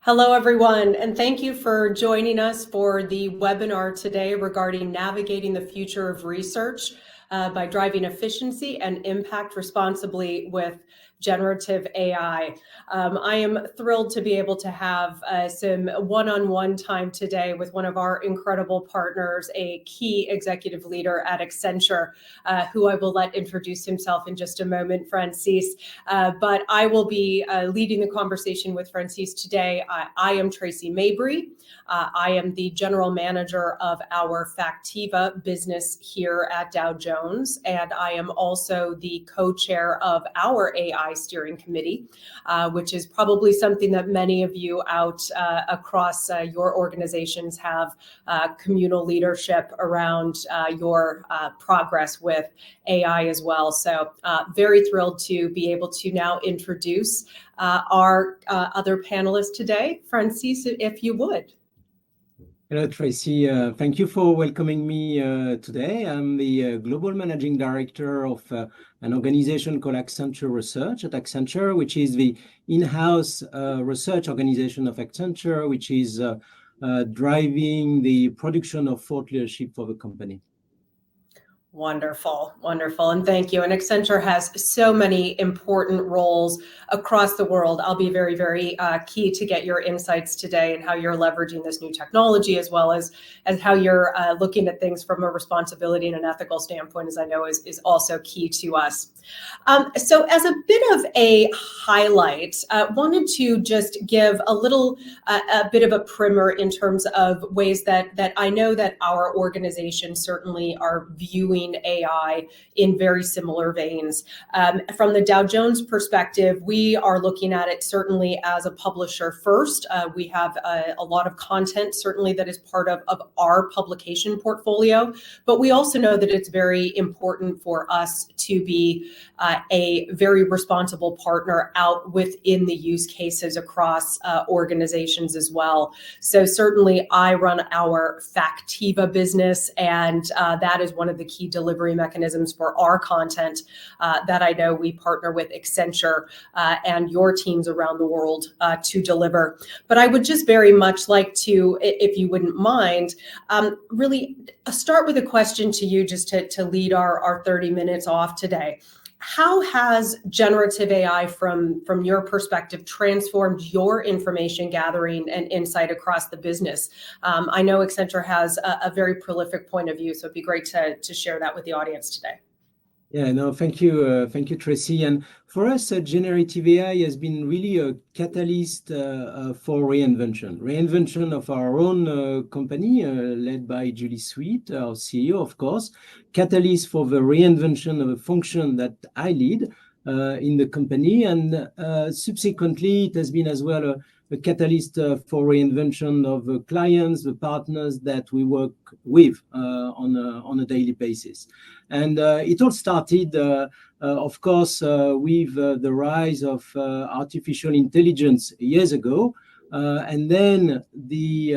Hello, everyone, and thank you for joining us for the webinar today regarding navigating the future of research by driving efficiency and impact responsibly with generative AI. I am thrilled to be able to have some one-on-one time today with one of our incredible partners, a key executive leader at Accenture, who I will let introduce himself in just a moment, Francis. But I will be leading the conversation with Francis today. I am Tracy Mabry. I am the general manager of our Factiva business here at Dow Jones, and I am also the co-chair of our AI steering committee, which is probably something that many of you out across your organizations have communal leadership around your progress with AI as well. So very thrilled to be able to now introduce our other panelists today. Francis, if you would. Hello, Tracy. Thank you for welcoming me today. I'm the Global Managing Director of an organization called Accenture Research at Accenture, which is the in-house research organization of Accenture, which is driving the production of thought leadership for the company. Wonderful, wonderful, and thank you. And Accenture has so many important roles across the world. I'll be very, very key to get your insights today and how you're leveraging this new technology, as well as how you're looking at things from a responsibility and an ethical standpoint, as I know is also key to us. So as a bit of a highlight, wanted to just give a bit of a primer in terms of ways that I know that our organization certainly are viewing AI in very similar veins. From the Dow Jones perspective, we are looking at it certainly as a publisher first. We have a lot of content certainly that is part of our publication portfolio, but we also know that it's very important for us to be a very responsible partner out within the use cases across organizations as well. So certainly I run our Factiva business, and that is one of the key delivery mechanisms for our content that I know we partner with Accenture and your teams around the world to deliver. But I would just very much like to, if you wouldn't mind, really start with a question to you just to lead our 30 minutes off today. How has generative AI from your perspective transformed your information gathering and insight across the business? I know Accenture has a very prolific point of view, so it'd be great to share that with the audience today. Yeah, no, thank you, Tracy. And for us, generative AI has been really a catalyst for reinvention of our own company, led by Julie Sweet, our CEO, of course. Catalyst for the reinvention of a function that I lead in the company, and subsequently, it has been as well a catalyst for reinvention of clients, the partners that we work with on a daily basis. And it all started, of course, with the rise of artificial intelligence years ago. And then the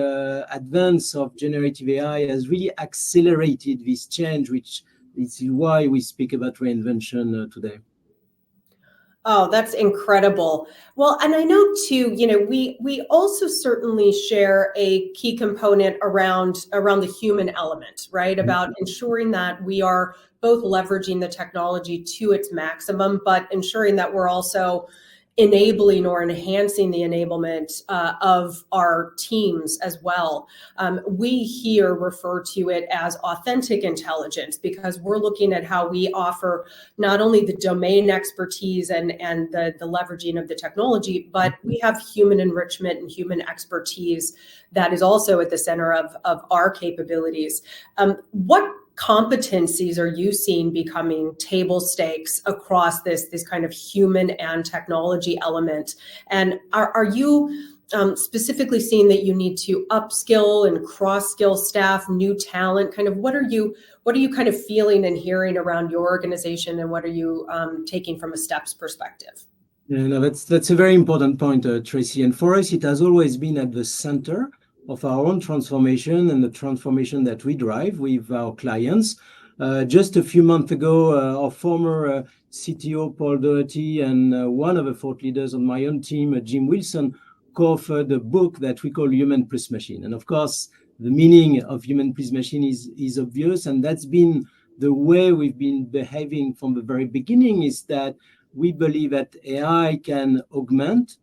advance of generative AI has really accelerated this change, which is why we speak about reinvention today. Oh, that's incredible. Well, and I know too, we also certainly share a key component around the human element, right? About ensuring that we are both leveraging the technology to its maximum, but ensuring that we're also enabling or enhancing the enablement of our teams as well. We here refer to it as authentic intelligence, because we're looking at how we offer not only the domain expertise and the leveraging of the technology, but we have human enrichment and human expertise that is also at the center of our capabilities. What competencies are you seeing becoming table stakes across this kind of human and technology element? And are you specifically seeing that you need to upskill and cross-skill staff, new talent? Kind of what are you kind of feeling and hearing around your organization, and what are you taking from a steps perspective? Yeah, no, that's a very important point, Tracy. And for us, it has always been at the center of our own transformation and the transformation that we drive with our clients. Just a few months ago, our former CTO, Paul Doherty, and one of the thought leaders on my own team, Jim Wilson, co-authored a book that we call Human Plus Machine. And of course, the meaning of human plus machine is obvious, and that's been the way we've been behaving from the very beginning, is that we believe that AI can augment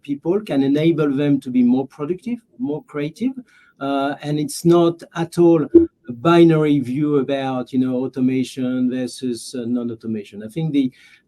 people, can enable them to be more productive, more creative, and it's not at all a binary view about automation versus non-automation. I think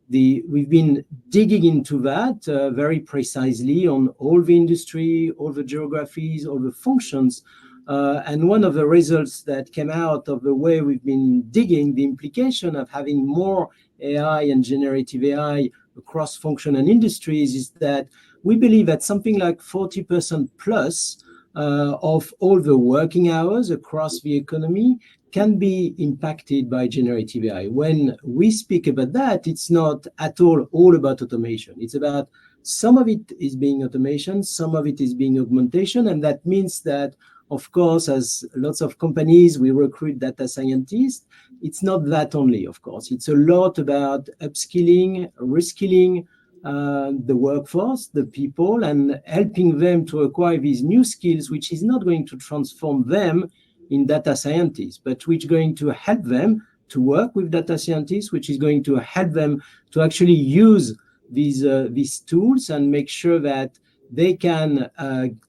we've been digging into that very precisely on all the industry, all the geographies, all the functions. And one of the results that came out of the way we've been digging, the implication of having more AI and generative AI across function and industries, is that we believe that something like 40% plus of all the working hours across the economy can be impacted by generative AI. When we speak about that, it's not at all about automation. It's about some of it is being automation, some of it is being augmentation, and that means that, of course, as lots of companies, we recruit data scientists. It's not that only, of course. It's a lot about upskilling, reskilling the workforce, the people, and helping them to acquire these new skills, which is not going to transform them in data scientists, but which is going to help them to work with data scientists, which is going to help them to actually use these tools and make sure that they can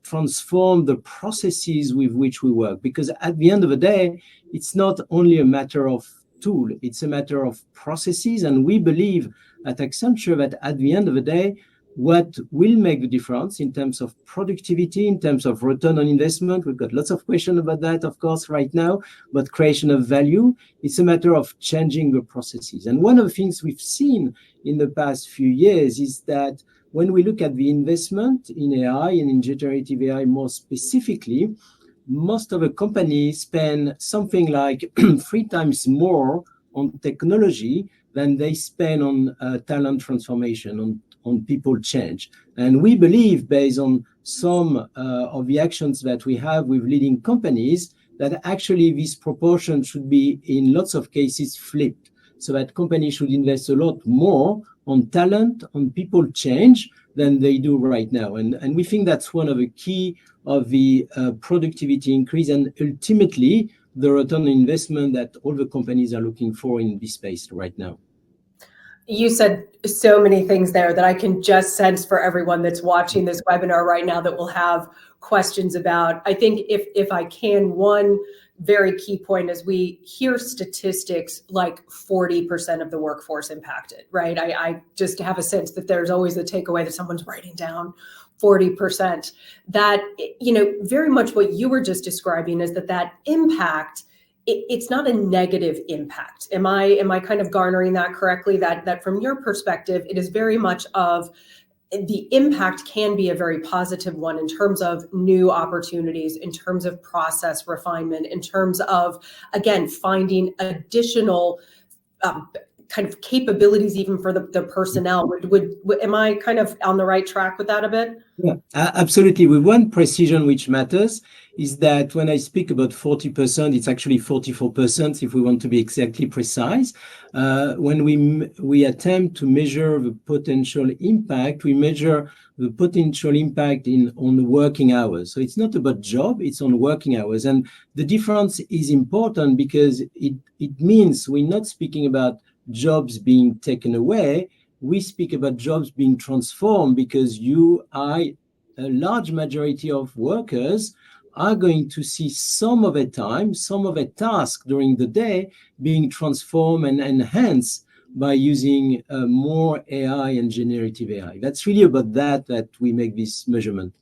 transform the processes with which we work. Because at the end of the day, it's not only a matter of tool, it's a matter of processes. And we believe at Accenture that at the end of the day, what will make the difference in terms of productivity, in terms of return on investment, we've got lots of questions about that, of course, right now, but creation of value, it's a matter of changing the processes. And one of the things we've seen in the past few years is that when we look at the investment in AI and in generative AI more specifically, most of the companies spend something like 3 times more on technology than they spend on talent transformation, on people change. And we believe, based on some of the actions that we have with leading companies, that actually this proportion should be, in lots of cases, flipped, so that companies should invest a lot more on talent, on people change, than they do right now. And we think that's one of the key of the productivity increase, and ultimately the return on investment that all the companies are looking for in this space right now. You said so many things there that I can just sense for everyone that's watching this webinar right now that will have questions about. I think if I can, one very key point is we hear statistics like 40% of the workforce impacted, right? I just have a sense that there's always the takeaway that someone's writing down 40%. That, very much what you were just describing is that impact, it's not a negative impact. Am I kind of garnering that correctly? That from your perspective, it is very much of the impact can be a very positive one in terms of new opportunities, in terms of process refinement, in terms of, again, finding additional kind of capabilities even for the personnel. Am I kind of on the right track with that a bit? Yeah, absolutely. With one precision which matters is that when I speak about 40%, it's actually 44% if we want to be exactly precise. When we attempt to measure the potential impact, we measure the potential impact on the working hours. So it's not about job, it's on working hours. And the difference is important because it means we're not speaking about jobs being taken away. We speak about jobs being transformed because a large majority of workers are going to see some of their time, some of their tasks during the day being transformed and enhanced by using more AI and generative AI. That's really about that we make this measurement.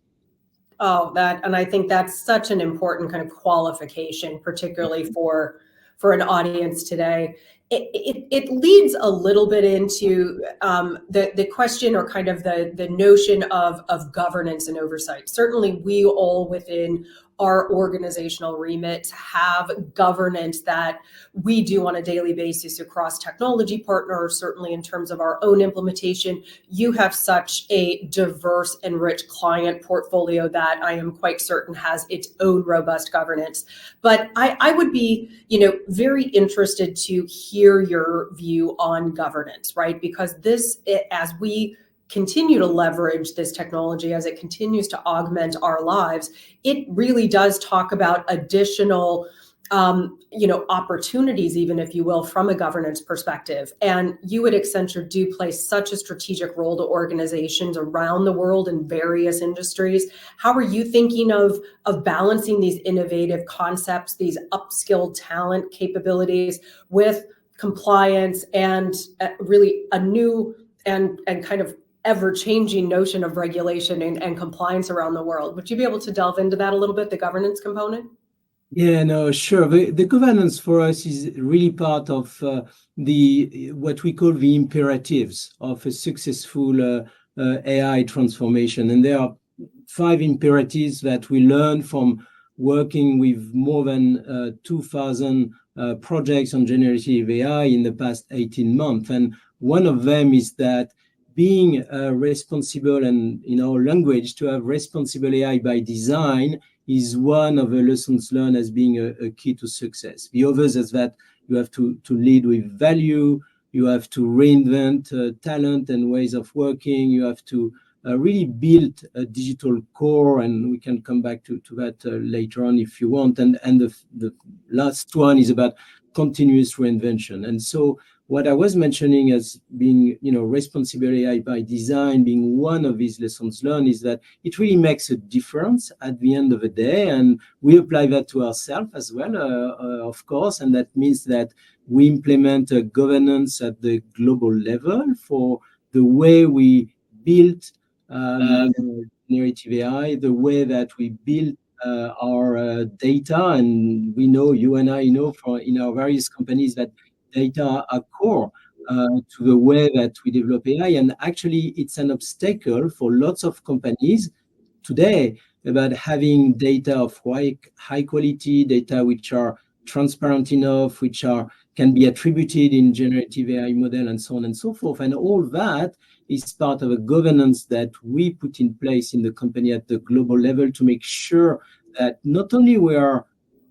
Oh, and I think that's such an important kind of qualification, particularly for an audience today. It leads a little bit into the question, or kind of the notion of governance and oversight. Certainly, we all within our organizational remit have governance that we do on a daily basis across technology partners, certainly in terms of our own implementation. You have such a diverse and rich client portfolio that I am quite certain has its own robust governance. But I would be, very interested to hear your view on governance, right? Because as we continue to leverage this technology, as it continues to augment our lives, it really does talk about additional opportunities, even, if you will, from a governance perspective. And you at Accenture do play such a strategic role to organizations around the world in various industries. How are you thinking of balancing these innovative concepts, these upskilled talent capabilities, with compliance and really a new and kind of ever-changing notion of regulation and compliance around the world? Would you be able to delve into that a little bit, the governance component? Yeah, no, sure. The governance for us is really part of what we call the imperatives of a successful AI transformation. And there are 5 imperatives that we learned from working with more than 2,000 projects on generative AI in the past 18 months. And one of them is that being responsible, and in our language, to have responsible AI by design is one of the lessons learned as being a key to success. The others is that you have to lead with value, you have to reinvent talent and ways of working, you have to really build a digital core, and we can come back to that later on if you want. And the last one is about continuous reinvention. And so what I was mentioning as being, responsible AI by design, being one of these lessons learned, is that it really makes a difference at the end of the day. And we apply that to ourselves as well, of course. And that means that we implement a governance at the global level for the way we build generative AI, the way that we build our data. And we know, you and I know in our various companies, that data are core to the way that we develop AI. And actually, it's an obstacle for lots of companies today about having data of high quality, data which are transparent enough, which can be attributed in generative AI model, and so on and so forth. And all that is part of a governance that we put in place in the company at the global level to make sure that not only we are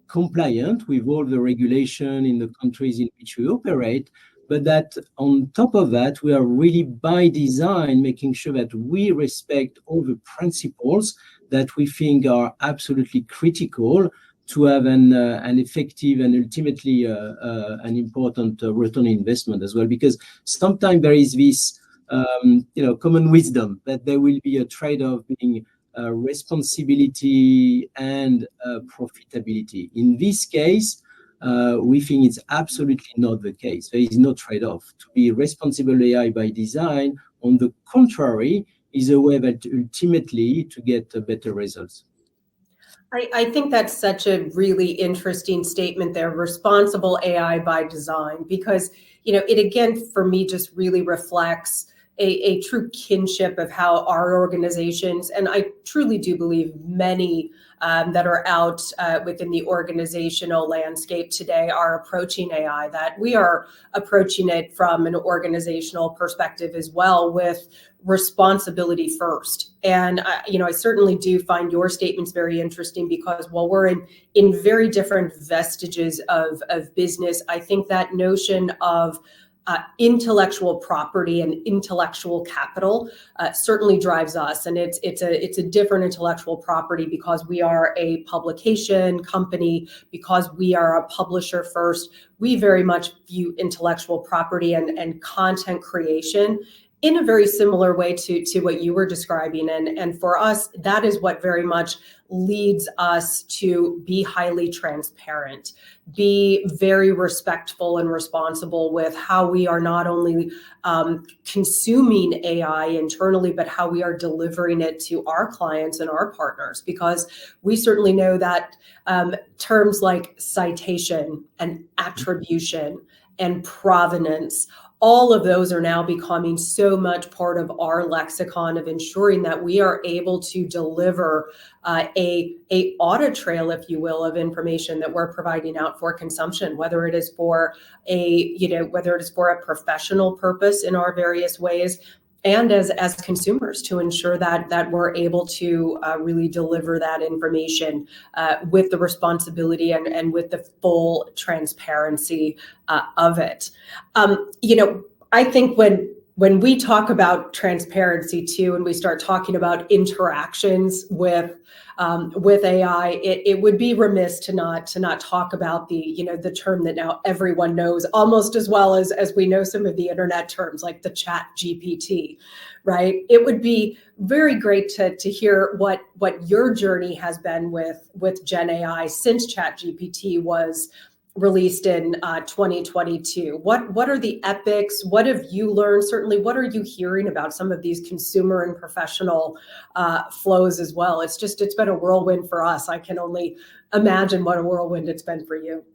compliant with all the regulation in the countries in which we operate, but that on top of that, we are really by design making sure that we respect all the principles that we think are absolutely critical to have an effective and ultimately an important return on investment as well. Because sometimes there is this common wisdom that there will be a trade-off being responsibility and profitability. In this case, we think it's absolutely not the case. There is no trade-off. To be responsible AI by design, on the contrary, is a way that ultimately to get better results. I think that's such a really interesting statement there, responsible AI by design, because it again, for me, just really reflects a true kinship of how our organizations, and I truly do believe many that are out within the organizational landscape today, are approaching AI, that we are approaching it from an organizational perspective as well, with responsibility first. And I certainly do find your statements very interesting, because while we're in very different vestiges of business, I think that notion of intellectual property and intellectual capital certainly drives us, and it's a different intellectual property because we are a publication company, because we are a publisher first. We very much view intellectual property and content creation in a very similar way to what you were describing. And for us, that is what very much leads us to be highly transparent, be very respectful and responsible with how we are not only consuming AI internally, but how we are delivering it to our clients and our partners. Because we certainly know that terms like citation and attribution and provenance, all of those are now becoming so much part of our lexicon of ensuring that we are able to deliver a audit trail, if you will, of information that we're providing out for consumption, whether it is for a professional purpose in our various ways, and as consumers, to ensure that we're able to really deliver that information with the responsibility and with the full transparency of it. I think when when we talk about transparency too, and we start talking about interactions with AI, it would be remiss to not talk about the term that now everyone knows almost as well as we know some of the internet terms like the Chat GPT, right? It would be very great to hear what your journey has been with Gen AI since Chat GPT was released in 2022. What are the epics? What have you learned? Certainly, what are you hearing about some of these consumer and professional flows as well? It's been a whirlwind for us. I can only imagine what a whirlwind it's been for you.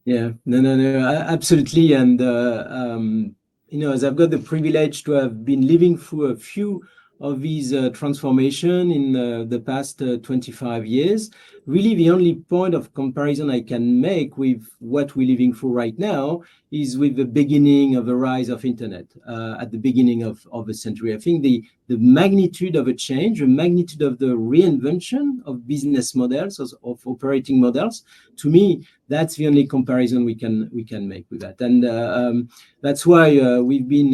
Yeah, no, absolutely. And as I've got the privilege to have been living through a few of these transformation in the past 25 years, really the only point of comparison I can make with what we're living through right now is with the beginning of the rise of internet at the beginning of the century. I think the magnitude of a change, the magnitude of the reinvention of business models, of operating models, to me, that's the only comparison we can make with that. And that's why we've been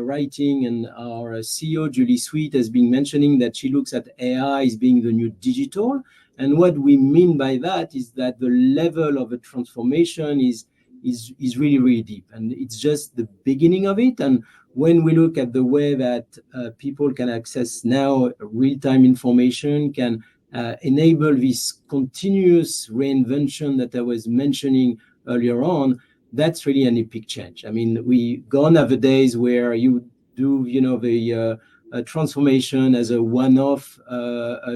writing, and our CEO, Julie Sweet, has been mentioning that she looks at AI as being the new digital. And what we mean by that is that the level of a transformation is really, really deep. And it's just the beginning of it. And when we look at the way that people can access now real-time information, can enable this continuous reinvention that I was mentioning earlier on, that's really an epic change. I mean, we gone are the days where you do, the transformation as a one-off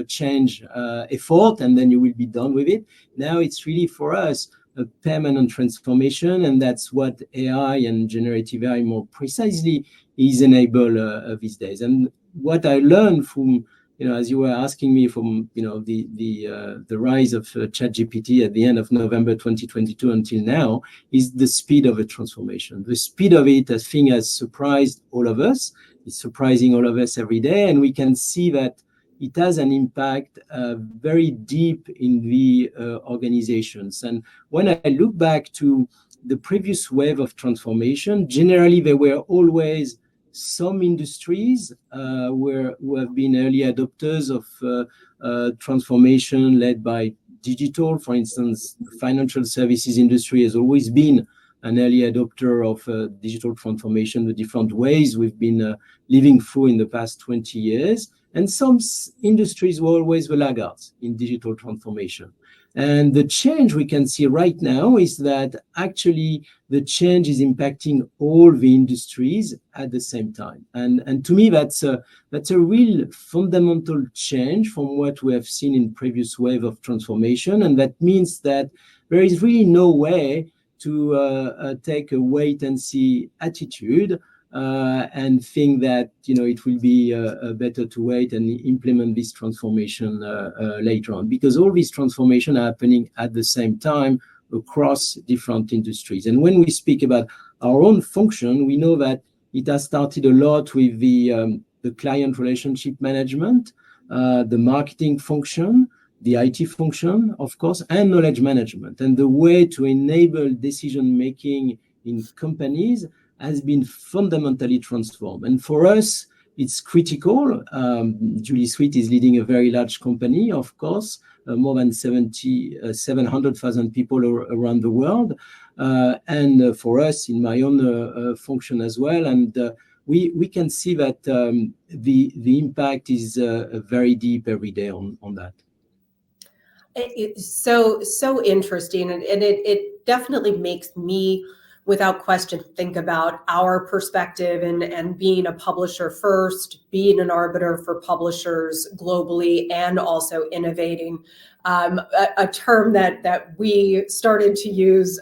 change effort, and then you will be done with it. Now it's really for us a permanent transformation, and that's what AI and generative AI more precisely is enable these days. And what I learned from, as you were asking me, from the rise of ChatGPT at the end of November 2022 until now, is the speed of a transformation. The speed of it, I think, has surprised all of us. It's surprising all of us every day, and we can see that it has an impact very deep in the organizations. And when I look back to the previous wave of transformation, generally there were always some industries who have been early adopters of transformation led by digital. For instance, the financial services industry has always been an early adopter of digital transformation, the different ways we've been living through in the past 20 years. And some industries were always the laggards in digital transformation. And the change we can see right now is that actually the change is impacting all the industries at the same time. And to me, that's a real fundamental change from what we have seen in previous wave of transformation. And that means that there is really no way to take a wait and see attitude and think that it will be better to wait and implement this transformation later on, because all these transformations are happening at the same time across different industries. And when we speak about our own function, we know that it has started a lot with the client relationship management, the marketing function, the IT function, of course, and knowledge management. And the way to enable decision-making in companies has been fundamentally transformed. And for us, it's critical. Julie Sweet is leading a very large company, of course, more than 700,000 people around the world. And for us, in my own function as well. And we can see that the impact is very deep every day on that. It's so interesting, and it definitely makes me, without question, think about our perspective and being a publisher first, being an arbiter for publishers globally, and also innovating. A term that we started to use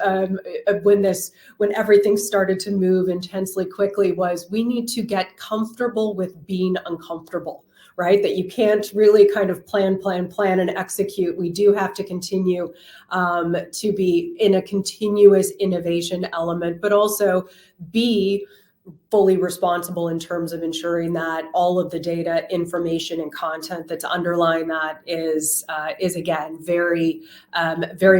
when everything started to move intensely quickly was, we need to get comfortable with being uncomfortable. Right? That you can't really kind of plan and execute. We do have to continue to be in a continuous innovation element, but also be fully responsible in terms of ensuring that all of the data, information, and content that's underlying that is again very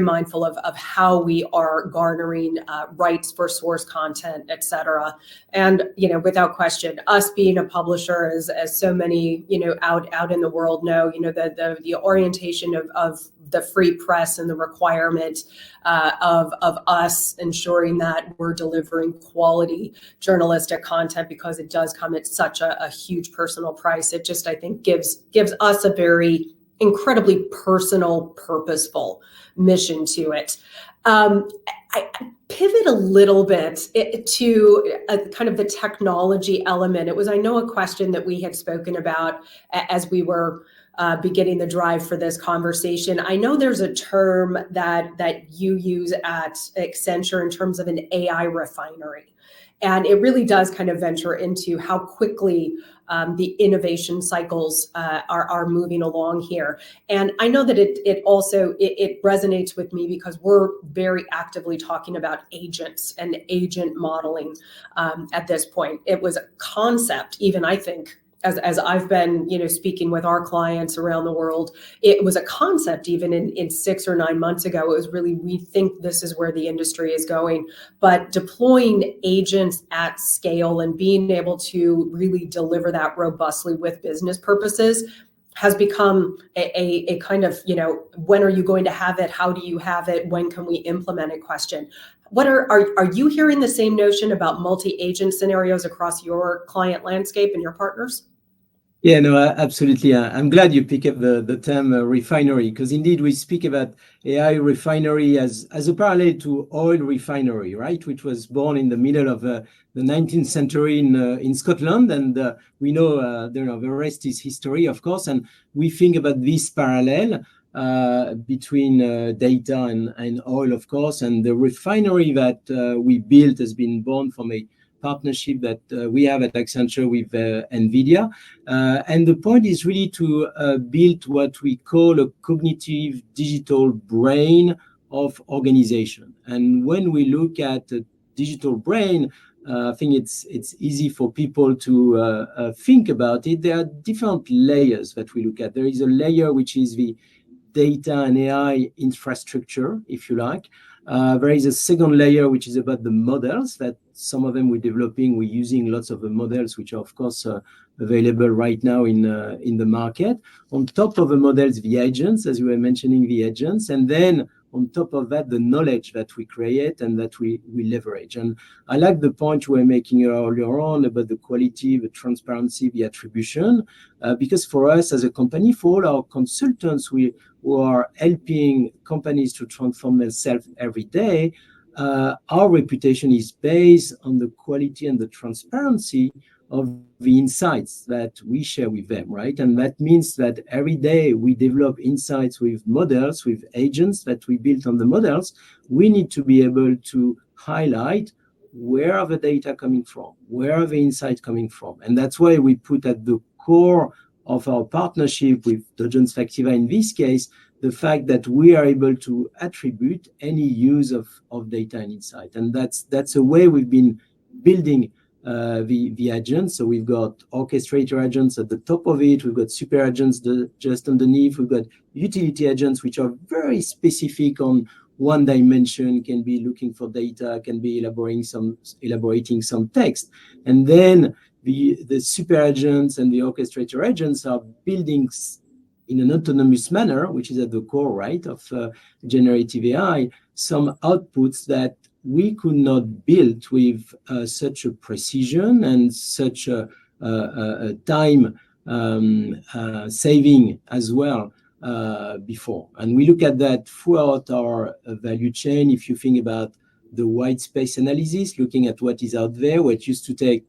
mindful of how we are garnering rights for source content, et cetera. And without question, us being a publisher, as so many out in the world know, the orientation of the free press and the requirement of us ensuring that we're delivering quality journalistic content, because it does come at such a huge personal price. It just, I think, gives us a very incredibly personal, purposeful mission to it. I pivot a little bit to kind of the technology element. It was, I know, a question that we had spoken about as we were beginning the drive for this conversation. I know there's a term that you use at Accenture in terms of an AI refinery. And it really does kind of venture into how quickly the innovation cycles are moving along here. And I know that it also resonates with me because we're very actively talking about agents and agent modeling at this point. It was a concept, even, I think, as I've been, speaking with our clients around the world, it was a concept even in 6 or 9 months ago. It was really, we think this is where the industry is going. But deploying agents at scale and being able to really deliver that robustly with business purposes has become a kind of, when are you going to have it? How do you have it? When can we implement it question? What are you hearing the same notion about multi-agent scenarios across your client landscape and your partners? Yeah, no, absolutely. I'm glad you pick up the term refinery, because indeed we speak about AI refinery as a parallel to oil refinery, right? Which was born in the middle of the 19th century in Scotland, and we know the rest is history, of course. And we think about this parallel between data and oil, of course. And the refinery that we built has been born from a partnership that we have at Accenture with NVIDIA. And the point is really to build what we call a cognitive digital brain of organization. And when we look at a digital brain, I think it's easy for people to think about it. There are different layers that we look at. There is a layer which is the data and AI infrastructure, if you like. There is a second layer which is about the models, that some of them we're developing. We're using lots of the models which are, of course, available right now in the market. On top of the models, the agents, as you were mentioning, the agents, and then on top of that, the knowledge that we create and that we leverage. And I like the point you were making earlier on about the quality, the transparency, the attribution, because for us as a company, for all our consultants, who are helping companies to transform themselves every day, our reputation is based on the quality and the transparency of the insights that we share with them, right? And that means that every day we develop insights with models, with agents that we built on the models. We need to be able to highlight where are the data coming from, where are the insights coming from. And that's why we put at the core of our partnership with Dodgence Factiva, in this case, the fact that we are able to attribute any use of data and insight. And that's a way we've been building the agents. So we've got orchestrator agents at the top of it. We've got super agents just underneath. We've got utility agents, which are very specific on one dimension, can be looking for data, can be elaborating some text. And then the super agents and the orchestrator agents are building in an autonomous manner, which is at the core, right, of generative AI, some outputs that we could not build with such a precision and such a time saving as well before. And we look at that throughout our value chain. If you think about the white space analysis, looking at what is out there, what used to take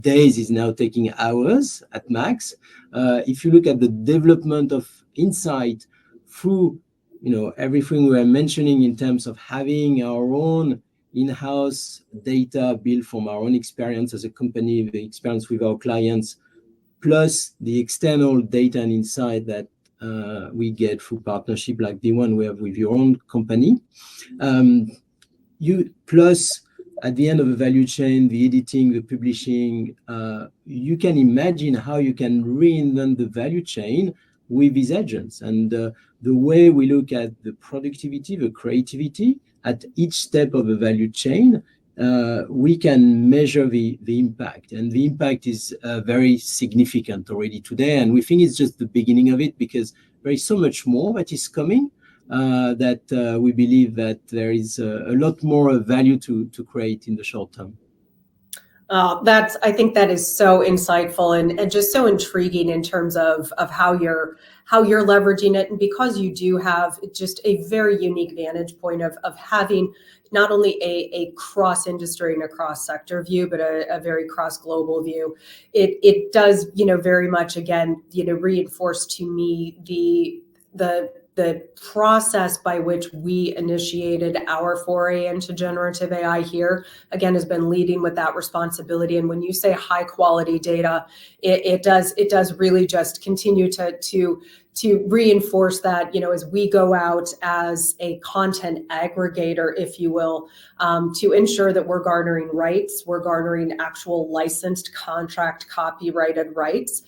days is now taking hours at max. If you look at the development of insight through everything we are mentioning in terms of having our own in-house data built from our own experience as a company, the experience with our clients, plus the external data and insight that we get through partnership like the one we have with your own company, you plus at the end of the value chain, the editing, the publishing, you can imagine how you can reinvent the value chain with these agents. And the way we look at the productivity, the creativity at each step of the value chain, we can measure the impact. And the impact is very significant already today. And we think it's just the beginning of it, because there is so much more that is coming. That we believe that there is a lot more value to create in the short term. I think that is so insightful and just so intriguing in terms of how you're leveraging it. And because you do have just a very unique vantage point of having not only a cross industry and a cross sector view, but a very cross global view, it does, very much again, reinforce to me the process by which we initiated our foray into generative AI here, again, has been leading with that responsibility. And when you say high quality data, it does really just continue to reinforce that, as we go out as a content aggregator, if you will, to ensure that we're garnering rights, we're garnering actual licensed contract copyrighted rights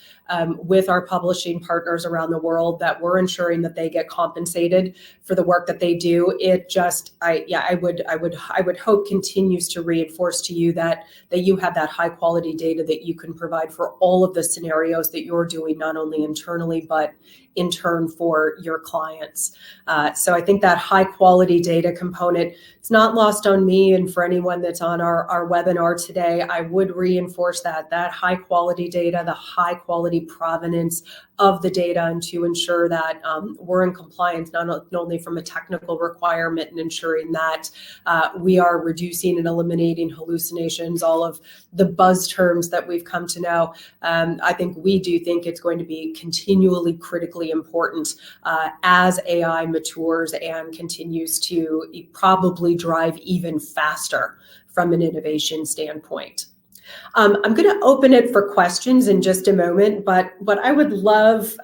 with our publishing partners around the world, that we're ensuring that they get compensated for the work that they do. It just, I would hope continues to reinforce to you that you have that high quality data that you can provide for all of the scenarios that you're doing, not only internally, but in turn for your clients. So I think that high quality data component, it's not lost on me. And for anyone that's on our webinar today, I would reinforce that high quality data, the high quality provenance of the data, and to ensure that we're in compliance, not only from a technical requirement and ensuring that we are reducing and eliminating hallucinations, all of the buzz terms that we've come to know. I think we do think it's going to be continually critically important as AI matures and continues to probably drive even faster from an innovation standpoint. I'm going to open it for questions in just a moment, but what I would love,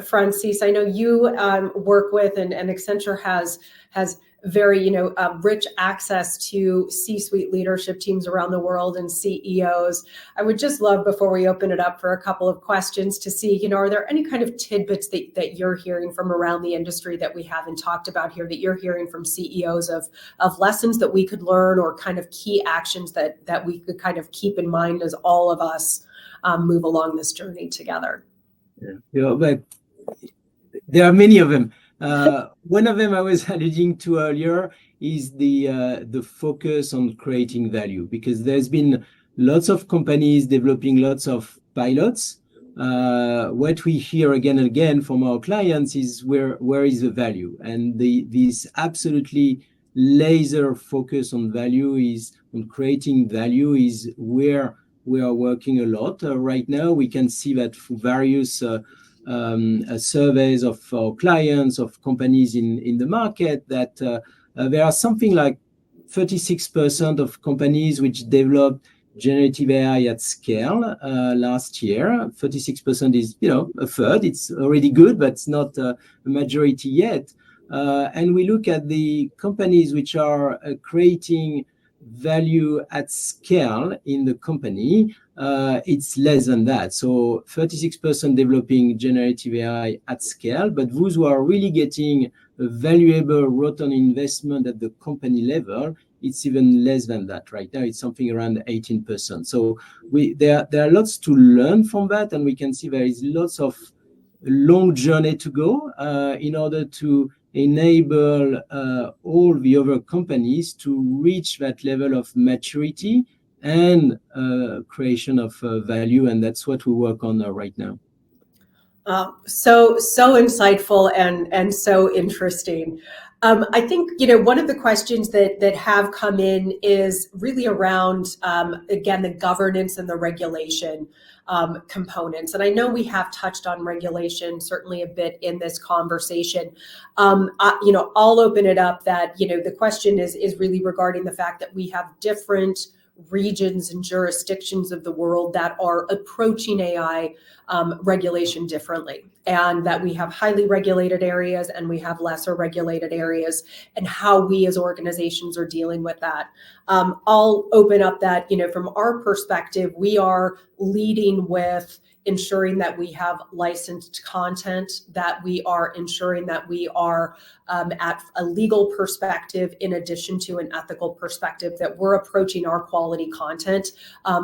Francis, I know you work with and Accenture has very rich access to C-suite leadership teams around the world and CEOs. I would just love, before we open it up for a couple of questions, to see, are there any kind of tidbits that you're hearing from around the industry that we haven't talked about here, that you're hearing from CEOs of lessons that we could learn, or kind of key actions that we could kind of keep in mind as all of us move along this journey together? But there are many of them. One of them I was alluding to earlier is the focus on creating value, because there's been lots of companies developing lots of pilots. What we hear again and again from our clients is where is the value, and this absolutely laser focus on value on creating value is where we are working a lot right now. We can see that for various surveys of our clients, of companies in the market, that there are something like 36% of companies which developed generative AI at scale last year. 36% is, a third. It's already good, but it's not a majority yet. And we look at the companies which are creating value at scale in the company, it's less than that. So 36% developing generative AI at scale, but those who are really getting a valuable return on investment at the company level, it's even less than that. Right now, it's something around 18%. So there are lots to learn from that, and we can see there is lots of long journey to go in order to enable all the other companies to reach that level of maturity and creation of value, and that's what we work on right now. So insightful and so interesting. I think one of the questions that have come in is really around again the governance and the regulation components. And I know we have touched on regulation certainly a bit in this conversation. I'll open it up that the question is really regarding the fact that we have different regions and jurisdictions of the world that are approaching AI regulation differently, and that we have highly regulated areas and we have lesser regulated areas, and how we as organizations are dealing with that. I'll open up that, from our perspective, we are leading with ensuring that we have licensed content, that we are ensuring that we are at a legal perspective, in addition to an ethical perspective, that we're approaching our quality content,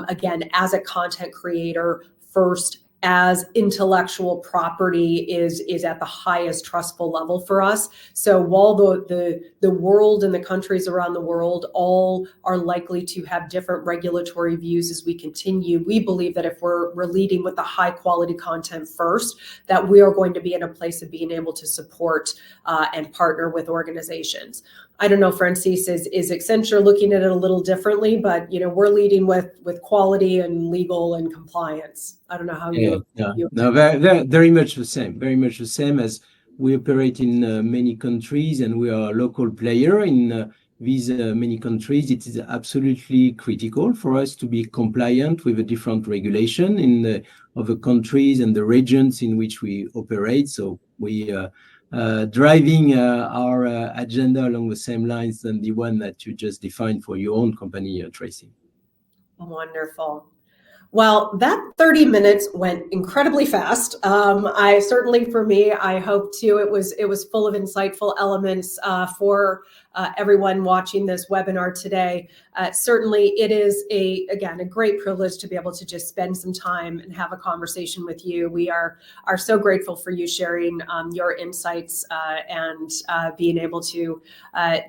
again, as a content creator first, as intellectual property is at the highest trustful level for us. So while the world and the countries around the world all are likely to have different regulatory views as we continue, we believe that if we're leading with the high quality content first, that we are going to be in a place of being able to support and partner with organizations. I don't know, Francis, is Accenture looking at it a little differently, but we're leading with quality and legal and compliance. I don't know how you. No, very much the same. Very much the same, as we operate in many countries and we are a local player in these many countries. It is absolutely critical for us to be compliant with a different regulation in the other countries and the regions in which we operate. So we driving our agenda along the same lines than the one that you just defined for your own company, Tracy. Wonderful. Well, that 30 minutes went incredibly fast. I certainly, for me, I hope too, it was full of insightful elements for everyone watching this webinar today. Certainly, it is a great privilege to be able to just spend some time and have a conversation with you. We are so grateful for you sharing your insights and being able to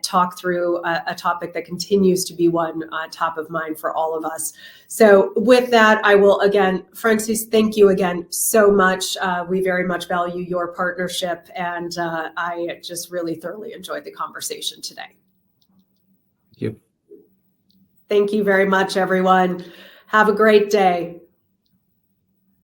talk through a topic that continues to be one top of mind for all of us. So with that, I will again, Francis, thank you again so much. We very much value your partnership, and I just really thoroughly enjoyed the conversation today. Thank you. Thank you very much, everyone. Have a great day.